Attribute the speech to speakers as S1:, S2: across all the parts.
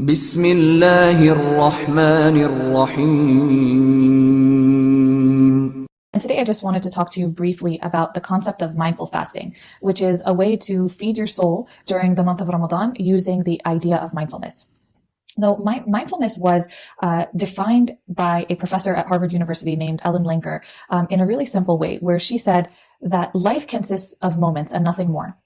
S1: BISMILLAHIR RAHMANIR RAHIM.
S2: And today I just wanted to talk to you briefly about the concept of mindful fasting, which is a way to feed your soul during the month of Ramadan using the idea of mindfulness. Now, mindfulness was defined by a professor at Harvard University named Ellen Linker in a really simple way, where she said that life consists of moments and nothing more.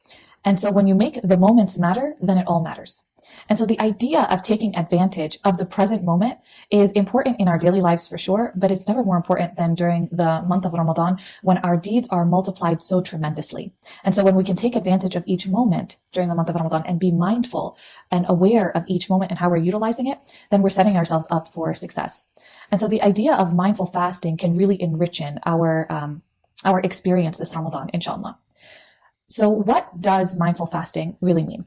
S2: And so when you make the moments matter, then it all matters. And so the idea of taking advantage of the present moment is important in our daily lives for sure, but it's never more important than during the month of Ramadan when our deeds are multiplied so tremendously. And so when we can take advantage of each moment during the month of Ramadan and be mindful and aware of each moment and how we're utilizing it, then we're setting ourselves up for success. And so the idea of mindful fasting can really enrich our experience this Ramadan, inshallah. So what does mindful fasting really mean?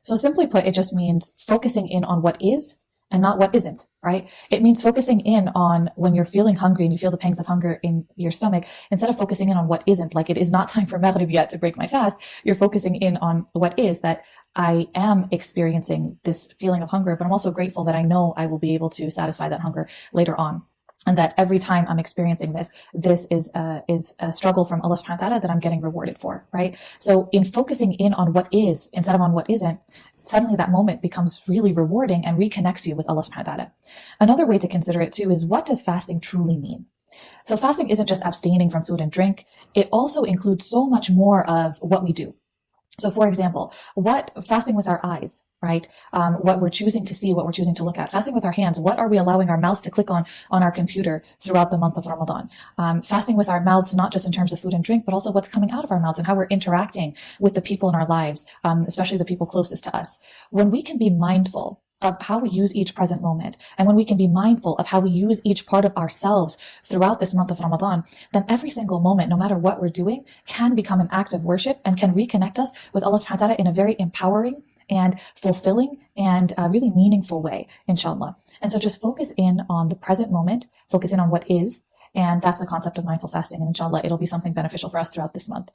S2: So simply put, it just means focusing in on what is and not what isn't, right? It means focusing in on when you're feeling hungry and you feel the pangs of hunger in your stomach, instead of focusing in on what isn't, like it is not time for Maghrib yet to break my fast, you're focusing in on what is, that I am experiencing this feeling of hunger, but I'm also grateful that I know I will be able to satisfy that hunger later on. And that every time I'm experiencing this is a struggle from Allah SWT that I'm getting rewarded for, right? So in focusing in on what is instead of on what isn't, suddenly that moment becomes really rewarding and reconnects you with Allah SWT. Another way to consider it too is, what does fasting truly mean? So fasting isn't just abstaining from food and drink. It also includes so much more of what we do. So for example, fasting with our eyes, right? What we're choosing to see, what we're choosing to look at. Fasting with our hands, what are we allowing our mouths to click on our computer throughout the month of Ramadan? Fasting with our mouths, not just in terms of food and drink, but also what's coming out of our mouths and how we're interacting with the people in our lives, especially the people closest to us. When we can be mindful of how we use each present moment, and when we can be mindful of how we use each part of ourselves throughout this month of Ramadan, then every single moment, no matter what we're doing, can become an act of worship and can reconnect us with Allah subhanahu wa ta'ala in a very empowering and fulfilling and really meaningful way, inshallah. And so just focus in on the present moment, focus in on what is, and that's the concept of mindful fasting, and inshallah it'll be something beneficial for us throughout this month.